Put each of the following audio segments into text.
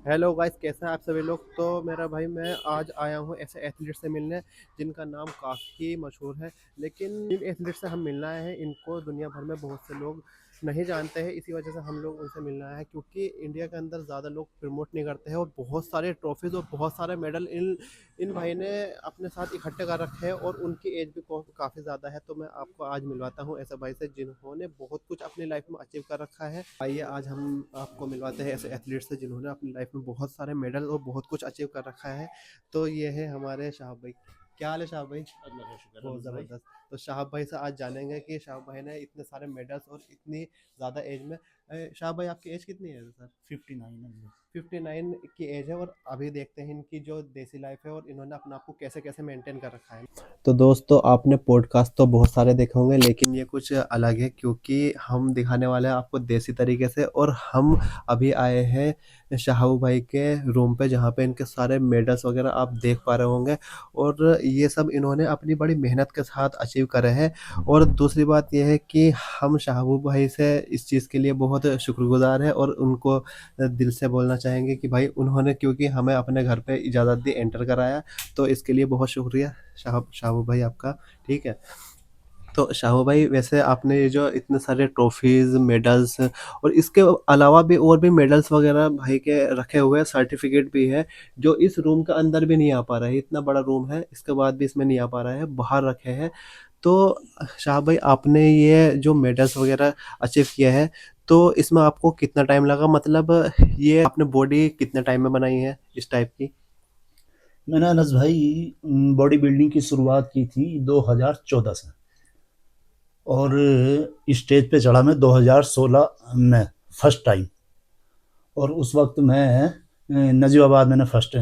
Hello guys, कैसे हैं आप सभी लोग। तो मेरा भाई, मैं आज आया हूँ ऐसे एथलीट से मिलने जिनका नाम काफ़ी मशहूर है। लेकिन जिन एथलीट से हम मिलना आए हैं, इनको दुनिया भर में बहुत से लोग नहीं जानते हैं। इसी वजह से हम लोग उनसे मिलना आए हैं, क्योंकि इंडिया के अंदर ज़्यादा लोग प्रमोट नहीं करते हैं। और बहुत सारे ट्रॉफीज़ और बहुत सारे मेडल इन इन भाई ने अपने साथ इकट्ठे कर रखे हैं, और उनकी एज भी काफ़ी ज़्यादा है। तो मैं आपको आज मिलवाता हूँ ऐसे भाई से जिन्होंने बहुत कुछ अपनी लाइफ में अचीव कर रखा है। आइए आज हम आपको मिलवाते हैं ऐसे एथलीट से जिन्होंने अपनी लाइफ में बहुत सारे मेडल और बहुत कुछ अचीव कर रखा है। तो ये है हमारे शाहब भाई। क्या हाल है शाहब भाई? अल्लाह का शुक्र है बहुत अनस भाई। ज़बरदस्त। तो शाहब भाई से आज जानेंगे कि शाहब भाई ने इतने सारे मेडल्स और इतनी ज़्यादा एज में शाहब भाई, आपकी एज कितनी है सर? 59 अनस भाई। 59 की एज है। और अभी देखते हैं इनकी जो देसी लाइफ है और इन्होंने अपने आप को कैसे कैसे मेंटेन कर रखा है। तो दोस्तों, आपने पॉडकास्ट तो बहुत सारे देखे होंगे, लेकिन ये कुछ अलग है, क्योंकि हम दिखाने वाले हैं आपको देसी तरीके से। और हम अभी आए हैं शाहू भाई के रूम पे, जहाँ पे इनके सारे मेडल्स वगैरह आप देख पा रहे होंगे। और ये सब इन्होंने अपनी बड़ी मेहनत के साथ अचीव करे हैं। और दूसरी बात यह है कि हम शाहू भाई से इस चीज़ के लिए बहुत शुक्रगुजार हैं, और उनको दिल से बोलना चाहेंगे कि भाई, उन्होंने क्योंकि हमें अपने घर पे इजाज़त दी, एंटर कराया। तो इसके लिए बहुत शुक्रिया शाहू भाई आपका। ठीक है। तो शाहू भाई, वैसे आपने ये जो इतने सारे ट्रॉफीज, मेडल्स और इसके अलावा भी और भी मेडल्स वगैरह भाई के रखे हुए हैं, सर्टिफिकेट भी है, जो इस रूम के अंदर भी नहीं आ पा रहा है। इतना बड़ा रूम है, इसके बाद भी इसमें नहीं आ पा रहा है, बाहर रखे हैं। तो शाह भाई, आपने ये जो मेडल्स वगैरह अचीव किया है, तो इसमें आपको कितना टाइम लगा? मतलब ये आपने बॉडी कितने टाइम में बनाई है इस टाइप की? मैंने अनस भाई बॉडी बिल्डिंग की शुरुआत की थी 2014 से, और स्टेज पे चढ़ा मैं 2016 में फर्स्ट टाइम। और उस वक्त मैं नजीबाबाद मैंने फर्स्ट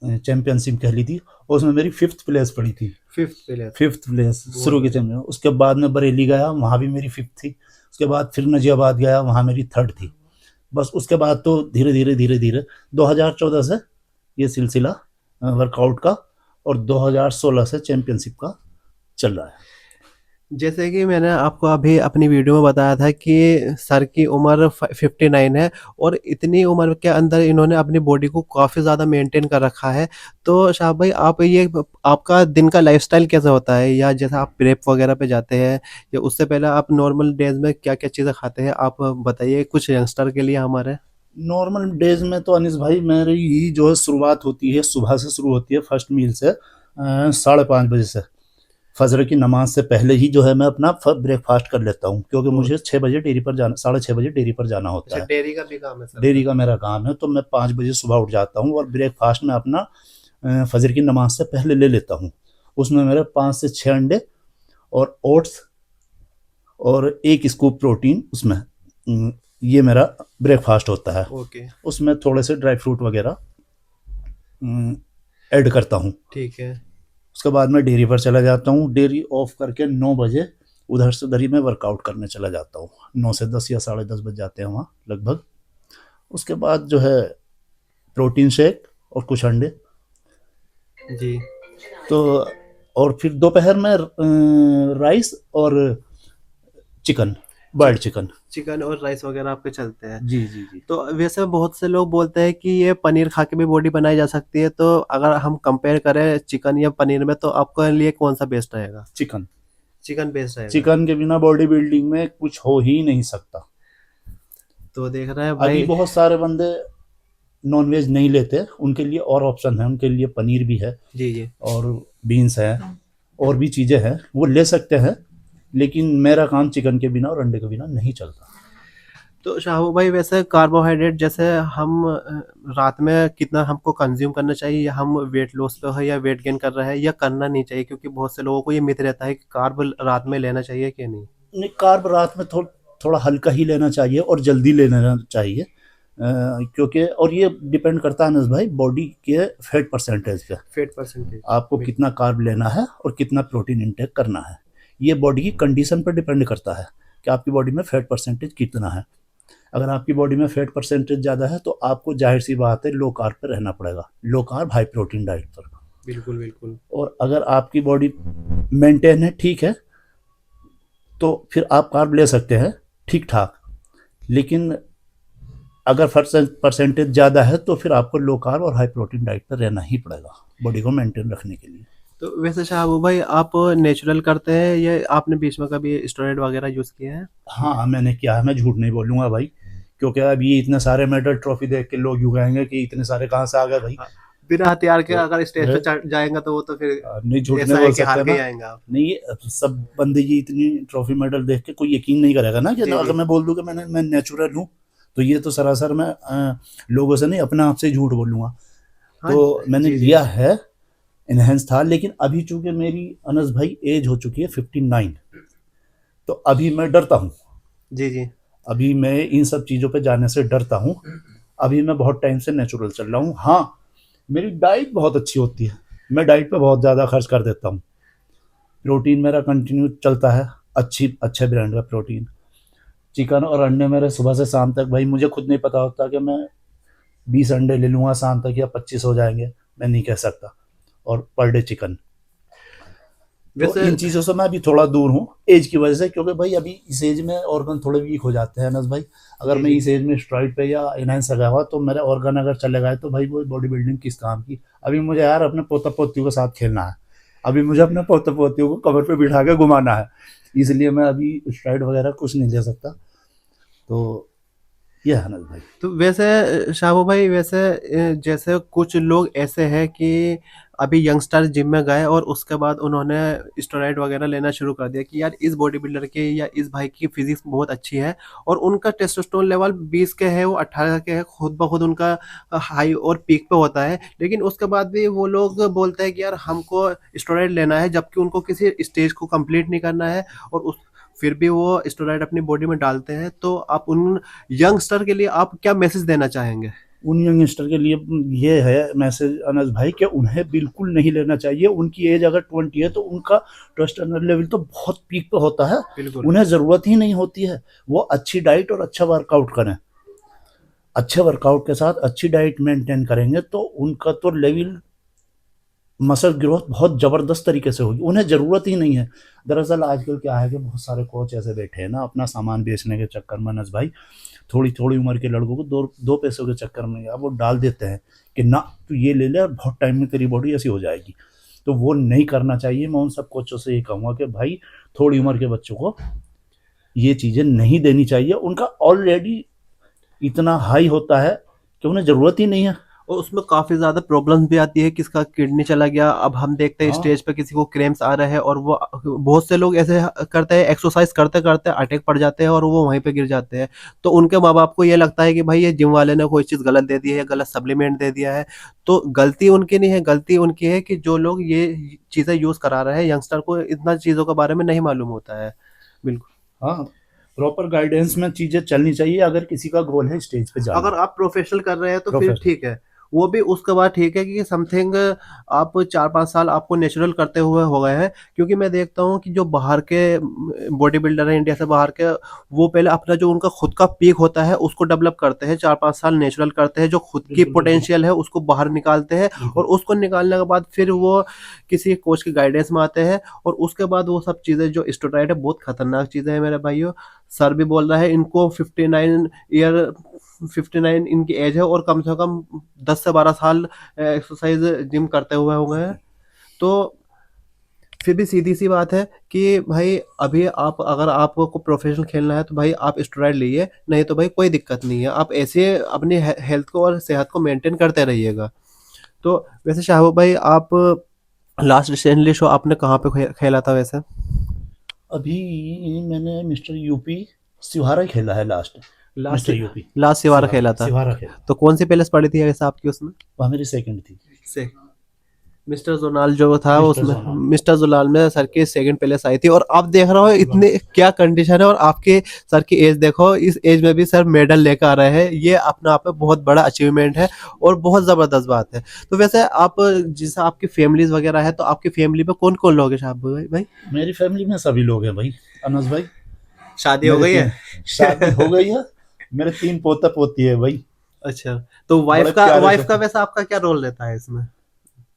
चैंपियनशिप कह ली थी, और उसमें मेरी फिफ्थ प्लेस पड़ी थी। Fifth player. फिफ्थ प्लेस बहुत शुरू के बढ़िया। चैंपियन। उसके बाद मैं बरेली गया, वहाँ भी मेरी फिफ्थ थी। उसके बाद फिर नजीबाबाद गया, वहाँ मेरी थर्ड थी। बस उसके बाद तो धीरे धीरे धीरे धीरे 2014 से ये सिलसिला वर्कआउट का, और 2016 से चैंपियनशिप का चल रहा है। जैसे कि मैंने आपको अभी अपनी वीडियो में बताया था कि सर की उम्र 59 है, और इतनी उम्र के अंदर इन्होंने अपनी बॉडी को काफ़ी ज़्यादा मेंटेन कर रखा है। तो शाह भाई, आप ये आपका दिन का लाइफस्टाइल कैसा होता है? या जैसे आप प्रेप वगैरह पे जाते हैं, या उससे पहले आप नॉर्मल डेज में क्या क्या चीज़ें खाते हैं, आप बताइए कुछ यंगस्टर के लिए हमारे। नॉर्मल डेज में तो अनिस भाई मेरी जो है शुरुआत होती है, सुबह से शुरू होती है फर्स्ट मील से 5:30 बजे से। फजर की नमाज से पहले ही जो है मैं अपना ब्रेकफास्ट कर लेता हूँ, क्योंकि बहुत। मुझे 6 बजे डेयरी पर जाना, 6:30 बजे डेयरी पर जाना अच्छा, होता है। डेयरी का भी काम है सर डेयरी का? का मेरा काम है, तो मैं 5 बजे सुबह उठ जाता हूँ, और ब्रेकफास्ट में अपना फजर की नमाज से पहले ले लेता हूँ। उसमें मेरे 5 से 6 अंडे और ओट्स और एक स्कूप प्रोटीन उसमें, ये मेरा ब्रेकफास्ट होता है। ओके। उसमें थोड़े से ड्राई फ्रूट वगैरह ऐड करता हूँ। ठीक है। उसके बाद मैं डेयरी पर चला जाता हूँ। डेयरी ऑफ करके 9 बजे उधर से उधर ही मैं वर्कआउट करने चला जाता हूँ। 9 से 10 या 10:30 बज जाते हैं वहाँ लगभग। उसके बाद जो है प्रोटीन शेक और कुछ अंडे। जी। तो और फिर दोपहर में राइस और चिकन, बॉयल्ड चिकन। चिकन और राइस वगैरह आपके चलते हैं? जी जी जी। तो वैसे बहुत से लोग बोलते हैं कि ये पनीर खा के भी बॉडी बनाई जा सकती है। तो अगर हम कंपेयर करें चिकन या पनीर में, तो आपके लिए कौन सा बेस्ट रहेगा? चिकन। चिकन बेस्ट रहेगा। चिकन के बिना बॉडी बिल्डिंग में कुछ हो ही नहीं सकता। तो देख रहे हैं अभी भाई। बहुत सारे बंदे नॉनवेज नहीं लेते, उनके लिए और ऑप्शन है, उनके लिए पनीर भी है, जी जी। और बीन्स है, और भी चीज़ें हैं, वो ले सकते हैं। लेकिन मेरा काम चिकन के बिना और अंडे के बिना नहीं चलता। तो शाहू भाई, वैसे कार्बोहाइड्रेट जैसे हम रात में कितना हमको कंज्यूम करना चाहिए, या हम वेट लॉस पे है या वेट गेन कर रहे हैं, या करना नहीं चाहिए? क्योंकि बहुत से लोगों को ये मिथ रहता है कि कार्ब रात में लेना चाहिए कि नहीं। नहीं, कार्ब रात में थोड़ा हल्का ही लेना चाहिए, और जल्दी लेना चाहिए। क्योंकि और ये डिपेंड करता है अनस भाई बॉडी के फैट परसेंटेज पे। Fat percentage. आपको कितना कार्ब लेना है और कितना प्रोटीन इंटेक करना है, ये बॉडी की कंडीशन पर डिपेंड करता है कि आपकी बॉडी में फैट परसेंटेज कितना है। अगर आपकी बॉडी में फैट परसेंटेज ज़्यादा है, तो आपको जाहिर सी बात है लो कार्ब पर रहना पड़ेगा, low carb high protein diet पर। बिल्कुल बिल्कुल। और अगर आपकी बॉडी मेंटेन है, ठीक है, तो फिर आप कार्ब ले सकते हैं ठीक ठाक। लेकिन अगर परसेंटेज ज़्यादा है तो फिर आपको लो कार्ब और हाई प्रोटीन डाइट पर रहना ही पड़ेगा बॉडी को मेंटेन रखने के लिए। तो वैसे शाहबू भाई आप नेचुरल करते हैं या आपने बीच में कभी स्टेरॉइड वगैरह यूज़ किया है? हाँ, मैंने किया है, मैं झूठ नहीं बोलूँगा भाई, क्योंकि अब ये इतने सारे मेडल ट्रॉफी देख के लोग यूँ कहेंगे कि इतने सारे कहाँ से आ गए भाई। हाँ, बिना हथियार के तो अगर स्टेज पे चढ़ जाएगा तो वो तो फिर नहीं, झूठ ऐसा नहीं है बोल कि हार सकते के ही ना। आएंगे आप। नहीं, ये सब बंदे ये इतनी ट्रॉफी मेडल देख के कोई यकीन नहीं करेगा ना कि जी अगर जी। मैं बोल दूं कि मैं नेचुरल हूँ, तो ये तो सरासर मैं लोगों से नहीं, अपने आप से ही झूठ बोलूँगा। हाँ तो मैंने जी जी। लिया है, इनहेंस था, लेकिन अभी चूंकि मेरी अनस भाई एज हो चुकी है 59, तो अभी मैं डरता हूँ। जी जी। अभी मैं इन सब चीज़ों पे जाने से डरता हूँ। अभी मैं बहुत टाइम से नेचुरल चल रहा हूँ। हाँ, मेरी डाइट बहुत अच्छी होती है, मैं डाइट पे बहुत ज़्यादा खर्च कर देता हूँ। प्रोटीन मेरा कंटिन्यू चलता है, अच्छे ब्रांड का प्रोटीन। चिकन और अंडे मेरे सुबह से शाम तक, भाई मुझे खुद नहीं पता होता कि मैं 20 अंडे ले लूँगा शाम तक या 25 हो जाएंगे, मैं नहीं कह सकता। और पर डे चिकन। तो वैसे इन चीज़ों से मैं अभी थोड़ा दूर हूँ एज की वजह से, क्योंकि भाई अभी इस एज में ऑर्गन थोड़े वीक हो जाते हैं अनस भाई। अगर जी मैं जी। इस एज में स्ट्राइड पे या इनहेंस लगा हुआ तो मेरे ऑर्गन अगर चले गए तो भाई वो बॉडी बिल्डिंग किस काम की। अभी मुझे यार अपने पोता पोतियों के साथ खेलना है, अभी मुझे अपने पोता पोतियों को कमर पे बिठा के घुमाना है, इसलिए मैं अभी स्ट्राइड वगैरह कुछ नहीं ले सकता। तो ये है अनस भाई। तो वैसे शाहबू भाई वैसे जैसे कुछ लोग ऐसे हैं कि अभी यंगस्टर जिम में गए और उसके बाद उन्होंने स्टेरॉइड वगैरह लेना शुरू कर दिया कि यार इस बॉडी बिल्डर के या इस भाई की फिजिक्स बहुत अच्छी है और उनका टेस्टोस्टेरोन लेवल 20 के है, वो 18 के है, खुद ब खुद उनका हाई और पीक पे होता है, लेकिन उसके बाद भी वो लोग बोलते हैं कि यार हमको स्टेरॉइड लेना है, जबकि उनको किसी स्टेज को कंप्लीट नहीं करना है और उस फिर भी वो स्टेरॉइड अपनी बॉडी में डालते हैं। तो आप उन यंगस्टर के लिए आप क्या मैसेज देना चाहेंगे? उन यंगस्टर के लिए ये है मैसेज अनस भाई कि उन्हें बिल्कुल नहीं लेना चाहिए। उनकी एज अगर 20 है तो उनका टेस्टोस्टेरोन लेवल तो बहुत पीक पे होता है, बिल्कुल। उन्हें ज़रूरत ही नहीं होती है। वो अच्छी डाइट और अच्छा वर्कआउट करें, अच्छे वर्कआउट के साथ अच्छी डाइट मेंटेन करेंगे तो उनका तो लेवल मसल ग्रोथ बहुत ज़बरदस्त तरीके से होगी, उन्हें ज़रूरत ही नहीं है। दरअसल आजकल क्या है कि बहुत सारे कोच ऐसे बैठे हैं ना अपना सामान बेचने के चक्कर में अनस भाई, थोड़ी थोड़ी उम्र के लड़कों को दो दो पैसों के चक्कर में अब वो डाल देते हैं कि ना तू ये ले ले और बहुत टाइम में तेरी बॉडी ऐसी हो जाएगी। तो वो नहीं करना चाहिए। मैं उन सब कोचों से ये कहूँगा कि भाई थोड़ी उम्र के बच्चों को ये चीज़ें नहीं देनी चाहिए, उनका ऑलरेडी इतना हाई होता है कि उन्हें ज़रूरत ही नहीं है। और उसमें काफ़ी ज़्यादा प्रॉब्लम्स भी आती है, किसका किडनी चला गया, अब हम देखते हैं हाँ, स्टेज पे किसी को क्रैम्प्स आ रहे हैं और वो बहुत से लोग ऐसे करते हैं, एक्सरसाइज करते करते अटैक पड़ जाते हैं और वो वहीं पे गिर जाते हैं। तो उनके माँ बाप को ये लगता है कि भाई ये जिम वाले ने कोई चीज़ गलत दे दी है, गलत सप्लीमेंट दे दिया है। तो गलती उनकी नहीं है, गलती उनकी है कि जो लोग ये चीज़ें यूज़ करा रहे हैं, यंगस्टर को इतना चीज़ों के बारे में नहीं मालूम होता है। बिल्कुल। हाँ, प्रॉपर गाइडेंस में चीज़ें चलनी चाहिए अगर किसी का गोल है स्टेज पे जाना। अगर आप प्रोफेशनल कर रहे हैं तो फिर प्रोफेशनल। ठीक है, वो भी उसके बाद ठीक है कि समथिंग आप 4-5 साल आपको नेचुरल करते हुए हो गए हैं। क्योंकि मैं देखता हूँ कि जो बाहर के बॉडी बिल्डर हैं इंडिया से बाहर के, वो पहले अपना जो उनका खुद का पीक होता है उसको डेवलप करते हैं, 4-5 साल नेचुरल करते हैं, जो खुद की बिल्कुल, बिल्कुल, पोटेंशियल है उसको बाहर निकालते हैं और बिल्कुल। उसको निकालने के बाद फिर वो किसी कोच की गाइडेंस में आते हैं और उसके बाद वो सब चीज़ें जो स्टेरॉइड है बहुत खतरनाक चीज़ें हैं मेरे भाइयों। सर भी बोल रहा है इनको 59 इनकी एज है और कम से कम 10 से 12 साल एक्सरसाइज जिम करते हुए हो गए हैं। तो फिर भी सीधी सी बात है कि भाई अभी आप अगर आपको प्रोफेशनल खेलना है तो भाई आप स्टेरॉइड लीजिए, नहीं तो भाई कोई दिक्कत नहीं है, आप ऐसे अपनी हेल्थ को और सेहत को मेंटेन करते रहिएगा। तो वैसे शाहबूब भाई आप लास्ट रिसेंटली शो आपने कहाँ पे खेला था वैसे? अभी मैंने मिस्टर यूपी सिवहारा खेला है last. Last mister UP last Seohara खेला था। सिवहारा खेला। तो कौन सी प्लेस पड़ी थी वैसे आपकी उसमें? वहाँ मेरी सेकंड थी। से मिस्टर जोनाल जो था मिस्टर उसमें, जोनाल। मिस्टर जोनाल में सर की सेकंड प्लेस आई थी और आप देख रहे हो इतने क्या कंडीशन है और आपके सर की एज देखो, इस एज में भी सर मेडल लेकर आ रहे हैं, ये अपने आप में बहुत बड़ा अचीवमेंट है और बहुत जबरदस्त बात है। तो वैसे आप जैसे आपकी फैमिलीज वगैरह है तो आपकी फैमिली में कौन कौन लोग हैं शाहब भाई? मेरी फैमिली में सभी लोग हैं भाई अनस भाई। शादी हो मेरे गई है? शादी हो गई है, मेरे 3 पोता पोती है भाई। अच्छा, तो बड़े प्यारे वाइफ से का वैसे आपका क्या रोल रहता है इसमें?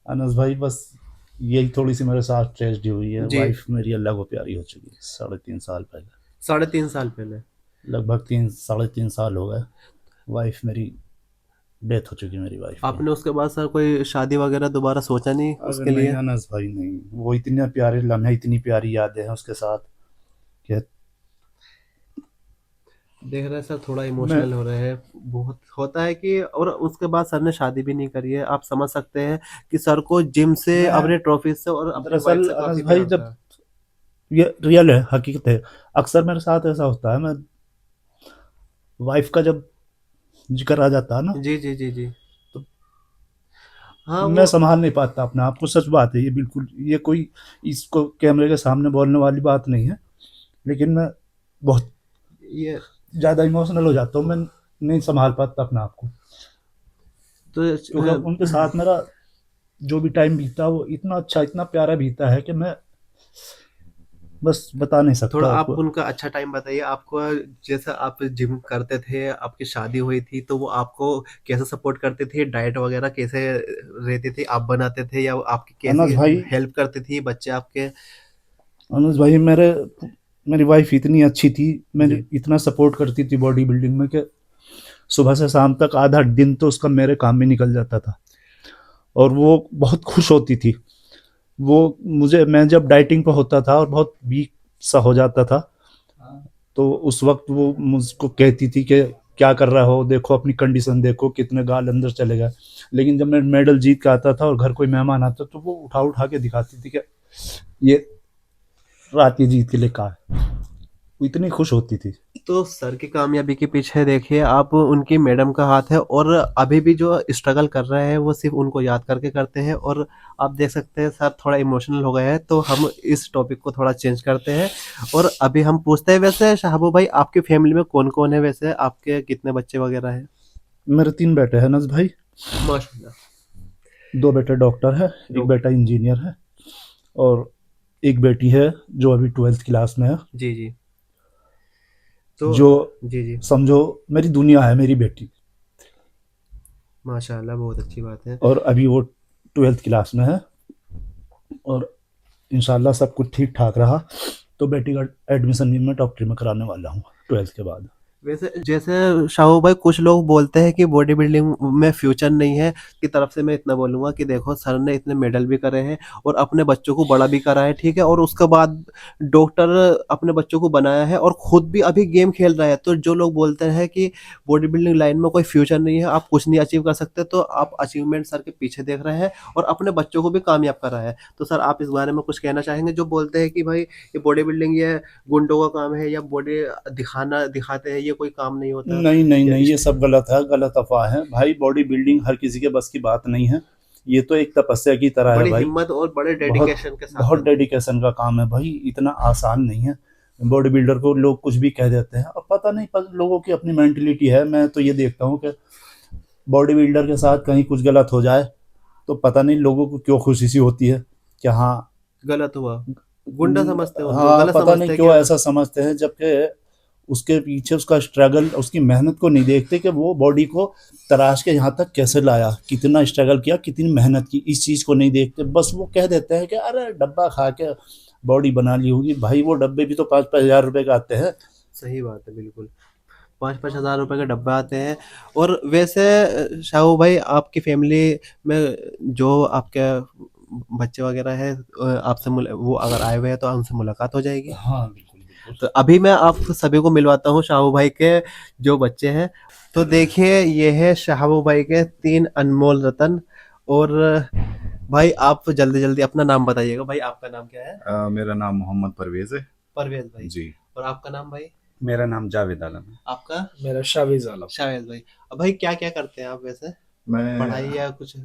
अनस भाई, बस यही थोड़ी सी मेरे साथ ट्रेजेडी हुई है। जी। वाइफ मेरी अल्लाह को प्यारी हो चुकी है 3.5 साल पहले। 3.5 साल पहले। लगभग 3 साढ़े 3 साल हो गए। वाइफ मेरी डेथ हो चुकी है, मेरी वाइफ की। आपने उसके बाद सर कोई शादी वगैरह दोबारा सोचा नहीं अरे उसके नहीं लिए? अनस भाई, नहीं, वो इतने प्यारे लम्हे, इतनी प्यारी यादें हैं उसके साथ कि देख रहे हैं सर, थोड़ा मैं इमोशनल हो रहे हैं। बहुत होता है कि, और उसके बाद सर ने शादी भी नहीं करी है। आप समझ सकते हैं कि सर को जिम से, मैं अपने ट्रॉफी से और अपनी वाइफ दरअसल से अनस काफी भाई, प्यार जब था। ये रियल है, हकीकत है, अक्सर मेरे साथ ऐसा होता है, मैं वाइफ का जब जिक्र आ जाता है ना, जी जी जी जी। तो हाँ मैं वो, संभाल नहीं पाता अपने आप को। सच बात है ये, बिल्कुल, ये कोई इसको कैमरे के सामने बोलने वाली बात नहीं है, लेकिन मैं बहुत ये ज़्यादा इमोशनल हो जाता हूँ, मैं नहीं संभाल पाता अपने आप को, तो क्योंकि अब उनके साथ मेरा जो भी टाइम बीता वो इतना अच्छा, इतना प्यारा बीता है कि मैं बस बता नहीं थोड़ा सकता आप आपको। उनका अच्छा टाइम बताइए। आपको जैसे आप जिम करते थे, आपकी शादी हुई थी, तो वो आपको कैसे सपोर्ट करती थी? डाइट वगैरह कैसे रहती थी? आप बनाते थे या वो आपकी अनस कैसी भाई, हेल्प करती थी बच्चे आपके? अनुज भाई, मेरी वाइफ इतनी अच्छी थी, मेरी जी। इतना सपोर्ट करती थी बॉडी बिल्डिंग में कि सुबह से शाम तक आधा दिन तो उसका मेरे काम में निकल जाता था, और वो बहुत खुश होती थी। वो मुझे, मैं जब डाइटिंग पे होता था और बहुत वीक सा हो जाता था, तो उस वक्त वो मुझको कहती थी कि क्या कर रहा हो, देखो अपनी कंडीशन देखो, कितने गाल अंदर चले गए। लेकिन जब मैं मेडल जीत के आता था और घर कोई मेहमान आता तो वो उठा उठा के दिखाती थी कि ये रात ये जीत के लिए कहा है। वो इतनी खुश होती थी। तो सर की कामयाबी के पीछे देखिए आप, उनकी मैडम का हाथ है, और अभी भी जो स्ट्रगल कर रहे हैं वो सिर्फ उनको याद करके करते हैं। और आप देख सकते हैं सर थोड़ा इमोशनल हो गए हैं, तो हम इस टॉपिक को थोड़ा चेंज करते हैं। और अभी हम पूछते हैं, वैसे शाहबू भाई आपकी फैमिली में कौन कौन है? वैसे आपके कितने बच्चे वगैरह हैं? मेरे 3 बेटे हैं नस भाई। माशाल्लाह। 2 बेटे डॉक्टर है, एक डॉक्टर। बेटा इंजीनियर है, और एक बेटी है जो अभी 12th क्लास में है। जी जी। तो जो जी जी। समझो मेरी दुनिया है, मेरी बेटी। माशाल्लाह, बहुत अच्छी बात है। और अभी वो 12th क्लास में है, और इंशाल्लाह सब कुछ ठीक ठाक रहा तो बेटी का एडमिशन भी मैं डॉक्टरी में कराने वाला हूँ 12th के बाद। वैसे जैसे शाहू भाई, कुछ लोग बोलते हैं कि बॉडी बिल्डिंग में फ्यूचर नहीं है। की तरफ से मैं इतना बोलूंगा कि देखो, सर ने इतने मेडल भी करे हैं और अपने बच्चों को बड़ा भी करा है, ठीक है, और उसके बाद डॉक्टर अपने बच्चों को बनाया है और खुद भी अभी गेम खेल रहा है। तो जो लोग बोलते हैं कि बॉडी बिल्डिंग लाइन में कोई फ्यूचर नहीं है, आप कुछ नहीं अचीव कर सकते, तो आप अचीवमेंट सर के पीछे देख रहे हैं और अपने बच्चों को भी कामयाब कर रहा है। तो सर आप इस बारे में कुछ कहना चाहेंगे? जो बोलते हैं कि भाई ये बॉडी बिल्डिंग, ये गुंडों का काम है, या बॉडी दिखाना दिखाते हैं, ये कोई काम नहीं होता। नहीं नहीं या नहीं, ये सब गलत है, गलत अफवाह है भाई। बॉडी बिल्डिंग हर किसी के बस की बात नहीं है। ये तो एक तपस्या की तरह है बड़ी भाई। हिम्मत और बड़े बहुत डेडिकेशन के साथ बहुत करते हैं। डेडिकेशन का काम है भाई, इतना आसान नहीं है। बॉडी बिल्डर को लोग कुछ भी कह देते हैं, और पता नहीं, लोगों की अपनी मेंटेलिटी है। मैं तो ये देखता हूँ कि बॉडी बिल्डर के साथ कहीं कुछ गलत हो जाए तो पता नहीं लोगों को क्यों खुशी सी होती है कि हाँ, गलत हुआ। गुंडा समझते हैं उनको, हाँ, गलत पता नहीं समझते हैं कि क्यों ऐसा समझते हैं, जबकि उसके पीछे उसका स्ट्रगल, उसकी मेहनत को नहीं देखते कि वो बॉडी को तराश के यहाँ तक कैसे लाया, कितना स्ट्रगल किया, कितनी मेहनत की, इस चीज़ को नहीं देखते। बस वो कह देते हैं कि अरे डब्बा खा के बॉडी बना ली होगी। भाई वो डब्बे भी तो 5-5 हज़ार रुपए का आते हैं। सही बात है, बिल्कुल। 5-5 हज़ार रुपए के डब्बे आते हैं। और वैसे शाहू भाई, आपकी फैमिली में जो आपके बच्चे वगैरह है, आपसे वो अगर आए हुए हैं तो उनसे मुलाकात हो जाएगी। हाँ बिल्कुल बिल्कुल। तो अभी मैं आप सभी को मिलवाता हूँ शाहू भाई के जो बच्चे हैं। तो देखिए, ये है शाहू भाई के 3 अनमोल रतन। और भाई आप जल्दी जल्दी अपना नाम बताइएगा। भाई आपका नाम क्या है? मेरा नाम मोहम्मद परवेज है। परवेज भाई। जी। और आपका नाम भाई? मेरा नाम जावेद आलम है। आपका? मेरा शावीज आलम। शायद भाई। अब भाई क्या क्या करते हैं आप वैसे? मैं पढ़ाई या कुछ?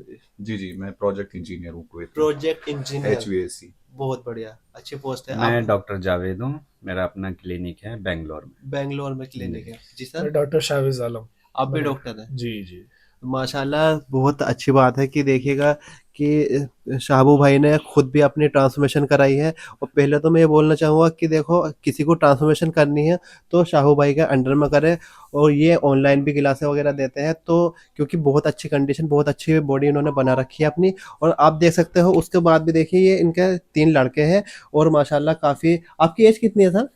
जी मैं प्रोजेक्ट इंजीनियर हूँ कुवैत में। Project engineer. HVAC। बहुत बढ़िया, अच्छी पोस्ट है। मैं आप डॉक्टर जावेद हूँ। मेरा अपना क्लिनिक है बेंगलोर में। बेंगलोर में क्लिनिक है जी मैं सर? डॉक्टर शाविज आलम। आप भी मेरा- डॉक्टर हैं? जी जी। माशाल्लाह, बहुत अच्छी बात है कि देखिएगा कि शाहबू भाई ने खुद भी अपनी ट्रांसफॉर्मेशन कराई है। और पहले तो मैं ये बोलना चाहूँगा कि देखो, किसी को ट्रांसफॉर्मेशन करनी है तो शाहू भाई के अंडर में करे। और ये ऑनलाइन भी क्लासें वगैरह देते हैं, तो क्योंकि बहुत अच्छी कंडीशन, बहुत अच्छी बॉडी इन्होंने बना रखी है अपनी। और आप देख सकते हो, उसके बाद भी देखिए, ये इनके 3 लड़के हैं और माशाल्लाह काफ़ी। आपकी एज कितनी है सर?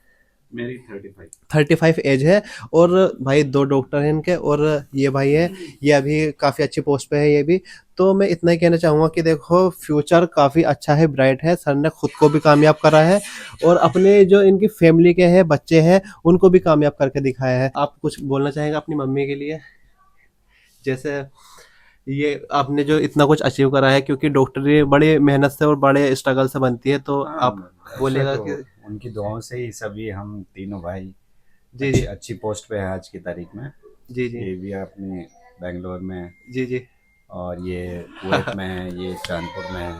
मेरी 35। 35 एज है। और भाई 2 डॉक्टर हैं इनके, और ये भाई है, ये अभी काफ़ी अच्छी पोस्ट पे है ये भी। तो मैं इतना ही कहना चाहूँगा कि देखो फ्यूचर काफ़ी अच्छा है, ब्राइट है। सर ने खुद को भी कामयाब करा है और अपने जो इनकी फैमिली के हैं, बच्चे हैं, उनको भी कामयाब करके दिखाया है। आप कुछ बोलना चाहेंगे अपनी मम्मी के लिए? जैसे ये आपने जो इतना कुछ अचीव करा है, क्योंकि डॉक्टरी बड़ी मेहनत से और बड़े स्ट्रगल से बनती है, तो आप बोलिएगा तो कि उनकी दुआओं से ही सभी हम तीनों भाई जी अच्छी जी अच्छी पोस्ट पे है आज की तारीख में। जी जी ये भी अपने बेंगलोर में है, जी जी। और ये कुवैत में है, ये चांदपुर में है।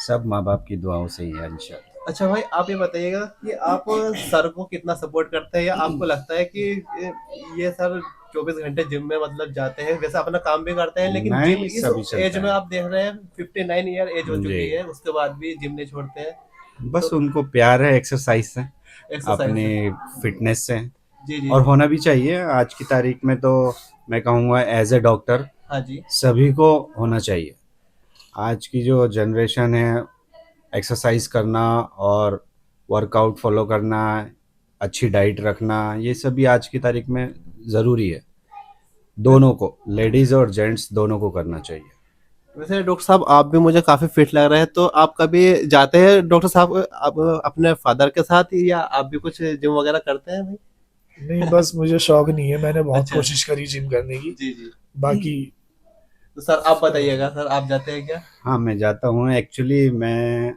सब माँ बाप की दुआओं से ही है इंशाल्लाह। अच्छा भाई, आप ये बताइएगा कि आप सर को कितना सपोर्ट करते हैं, या आपको लगता है कि ये सर 24 घंटे जिम में मतलब जाते हैं, वैसे अपना काम भी करते हैं, लेकिन जिम नहीं, सभी इस चलता एज में है। आप देख रहे हैं 59 ईयर एज हो जी। चुकी है, उसके बाद भी जिम नहीं छोड़ते हैं। बस तो उनको प्यार है एक्सरसाइज से, एक्सरसाइज अपनी से। फिटनेस से, जी जी और होना भी चाहिए आज की तारीख में। तो मैं कहूँगा एज ए डॉक्टर हाँ जी सभी को होना चाहिए। आज की जो जनरेशन है, एक्सरसाइज करना और वर्कआउट फॉलो करना, अच्छी डाइट रखना, ये सभी आज की तारीख में ज़रूरी है। दोनों को, लेडीज़ और जेंट्स दोनों को करना चाहिए। वैसे डॉक्टर साहब आप भी मुझे काफी फिट लग रहे हैं, तो आप कभी जाते हैं डॉक्टर साहब आप अपने फादर के साथ, या आप भी कुछ जिम वगैरह करते हैं भाई? नहीं, बस मुझे शौक नहीं है, मैंने बहुत अच्छा। कोशिश करी जिम करने की। जी जी। बाकी तो सर आप बताइएगा, सर आप जाते हैं क्या? हाँ, मैं जाता हूँ। एक्चुअली मैं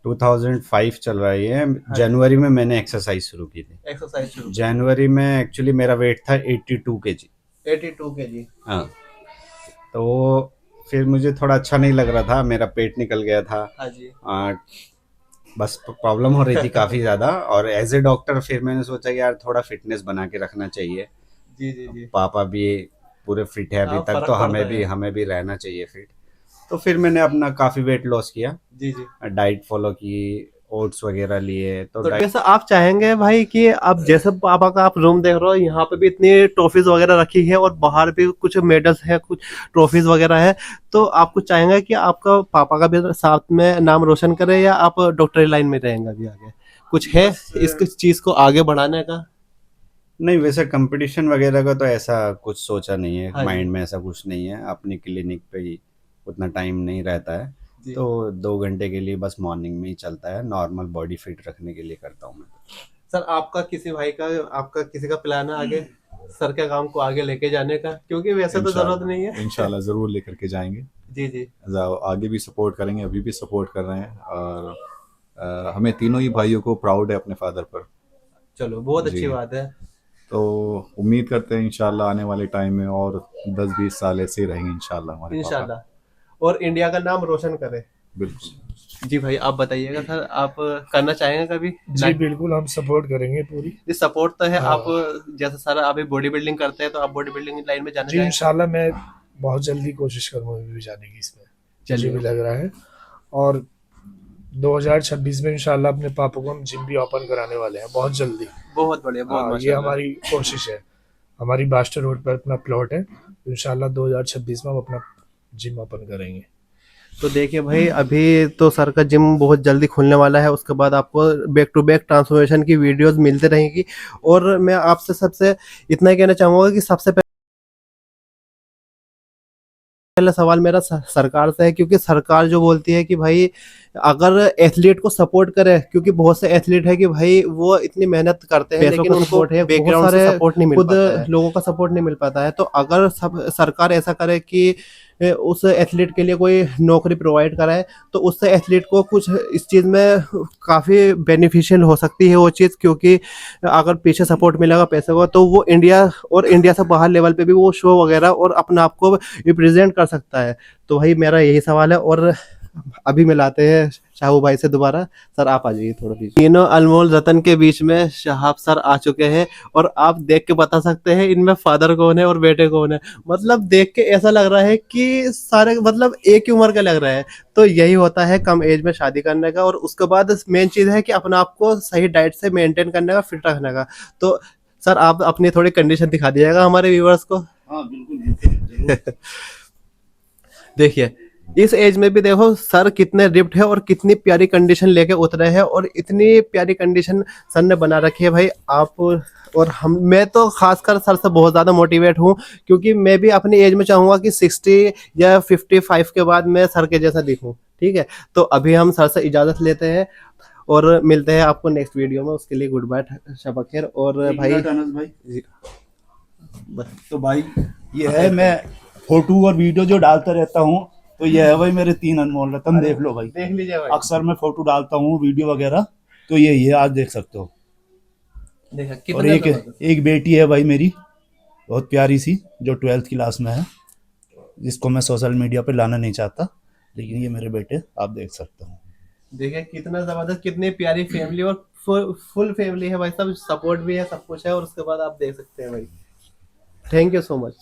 2005 चल रहा है ये, जनवरी में मैंने एक्सरसाइज शुरू की थी। एक्सरसाइज शुरू। जनवरी में एक्चुअली मेरा वेट था 82 केजी। 82 kg। हाँ, तो फिर मुझे थोड़ा अच्छा नहीं लग रहा था, मेरा पेट निकल गया था। हाँ जी बस प्रॉब्लम हो रही थी काफ़ी ज़्यादा, और एज ए डॉक्टर फिर मैंने सोचा कि यार थोड़ा फिटनेस बना के रखना चाहिए। जी जी जी। पापा भी पूरे फिट है अभी हाँ, तक, फर्क तो पड़ता हमें भी रहना चाहिए फिट। तो फिर मैंने अपना काफ़ी वेट लॉस किया, जी जी। डाइट फॉलो की, ओट्स वगैरह लिए। तो तो वैसे आप चाहेंगे भाई कि अब जैसे पापा का आप रूम देख रहे हो, यहाँ पे भी इतनी ट्रॉफीज वगैरह रखी है और बाहर भी कुछ मेडल्स है, कुछ ट्रॉफीज वगैरह है, तो आपको चाहेंगे कि आपका पापा का भी साथ में नाम रोशन करे, या आप डॉक्टरी लाइन में रहेंगे अभी आगे? कुछ है इस चीज को आगे बढ़ाने का? नहीं, वैसे कंपटीशन वगैरह का तो ऐसा कुछ सोचा नहीं है, हाँ जी। माइंड में ऐसा कुछ नहीं है। अपनी क्लिनिक पे ही उतना टाइम नहीं रहता है, जी। तो 2 घंटे के लिए बस मॉर्निंग में ही चलता है। नॉर्मल बॉडी फिट रखने के लिए करता हूँ मैं। सर आपका किसी भाई का, आपका किसी का प्लान है आगे सर के काम को आगे लेके जाने का? क्योंकि वैसे तो जरूरत नहीं है। इंशाल्लाह ज़रूर लेकर के जाएंगे। जी जी आगे भी सपोर्ट करेंगे, अभी भी सपोर्ट कर रहे हैं, और हमें तीनों ही भाइयों को प्राउड है अपने फादर पर। चलो बहुत अच्छी जी। बात है। तो उम्मीद करते हैं इंशाल्लाह आने वाले टाइम में और 10-20 साल ऐसे ही रहेंगे इंशाल्लाह हमारे पापा। इंशाल्लाह, और इंडिया का नाम रोशन करे। बिल्कुल। जी भाई आप बताइएगा सर, आप करना चाहेंगे कभी? जी बिल्कुल, हम सपोर्ट करेंगे पूरी। जी सपोर्ट तो है। हाँ। आप जैसे सर अभी बॉडी बिल्डिंग करते हैं, तो आप बॉडी बिल्डिंग लाइन में जाना जी चाहेंगे? इंशाल्लाह मैं बहुत जल्दी कोशिश करूंगा अभी भी जाने की इसमें, मुझे चलिए। भी लग रहा है। और 2026 में इंशाल्लाह अपने पापा को हम जिम भी ओपन कराने वाले हैं बहुत जल्दी। बहुत बढ़िया, बहुत हाँ, ये माशाल्लाह। हमारी कोशिश है। हमारी बास्टर रोड पर अपना प्लॉट है, तो इंशाल्लाह 2026 में हम अपना जिम ओपन करेंगे। तो देखिए भाई, अभी तो सर का जिम बहुत जल्दी खुलने वाला है, उसके बाद आपको बैक टू बैक ट्रांसफॉर्मेशन की वीडियोस मिलते रहेंगी। और मैं आपसे सबसे इतना ही कहना चाहूँगा कि सबसे पहला सवाल मेरा सरकार से है, क्योंकि सरकार जो बोलती है कि भाई अगर एथलीट को सपोर्ट करे, क्योंकि बहुत से एथलीट है कि भाई वो इतनी मेहनत करते हैं लेकिन उनको बैकग्राउंड से सपोर्ट नहीं मिल पाता है, लोगों का सपोर्ट नहीं मिल पाता है। तो अगर सब सरकार ऐसा करे कि उस एथलीट के लिए कोई नौकरी प्रोवाइड कराए, तो उससे एथलीट को कुछ इस चीज़ में काफ़ी बेनिफिशियल हो सकती है वो चीज़, क्योंकि अगर पीछे सपोर्ट मिलेगा पैसे को, तो वो इंडिया और इंडिया से बाहर लेवल पे भी वो शो वगैरह और अपने आप को रिप्रेजेंट कर सकता है। तो भाई मेरा यही सवाल है। और अभी मिलाते हैं शाहू भाई से दोबारा। सर आप आ जाइए थोड़ा बीच। तीनों अनमोल रतन के बीच में शहाब सर आ चुके हैं, और आप देख के बता सकते हैं इनमें फादर कौन है और बेटे कौन है। मतलब देख के ऐसा लग रहा है कि सारे मतलब एक ही उम्र का लग रहा है। तो यही होता है कम एज में शादी करने का, और उसके बाद मेन चीज़ है कि अपने आप को सही डाइट से मेंटेन करने का, फिट रखने का। तो सर आप अपनी थोड़ी कंडीशन दिखा दीजिएगा हमारे व्यूअर्स को। हाँ बिल्कुल बिल्कुल जरूर। देखिए इस एज में भी देखो सर कितने रिप्ड है और कितनी प्यारी कंडीशन लेके उतरे हैं, और इतनी प्यारी कंडीशन सर ने बना रखी है भाई। आप और हम, मैं तो खासकर सर से बहुत ज़्यादा मोटिवेट हूँ, क्योंकि मैं भी अपनी एज में चाहूँगा कि 60 या 55 के बाद मैं सर के जैसा दिखूँ। ठीक है, तो अभी हम सर से इजाज़त लेते हैं और मिलते हैं आपको नेक्स्ट वीडियो में। उसके लिए गुड बाय, शब खैर। और एक भाई मिनट अनस भाई, तो भाई ये है, मैं फोटो और वीडियो जो डालता रहता हूँ, तो ये है भाई मेरे 3 अनमोल रत्न, देख लो भाई। देख लीजिए भाई, अक्सर मैं फोटो डालता हूँ वीडियो वगैरह, तो यही है, आज देख सकते हो। देखा और कितना एक जबरदस्त। एक बेटी है भाई मेरी, बहुत प्यारी सी, जो 12th क्लास में है, जिसको मैं सोशल मीडिया पे लाना नहीं चाहता, लेकिन ये मेरे बेटे, आप देख सकते हो। देखिए कितना जबरदस्त, कितनी प्यारी फैमिली, और फुल फैमिली है भाई, सब सपोर्ट भी है, सब कुछ है। और उसके बाद आप देख सकते हैं भाई। Thank you so much.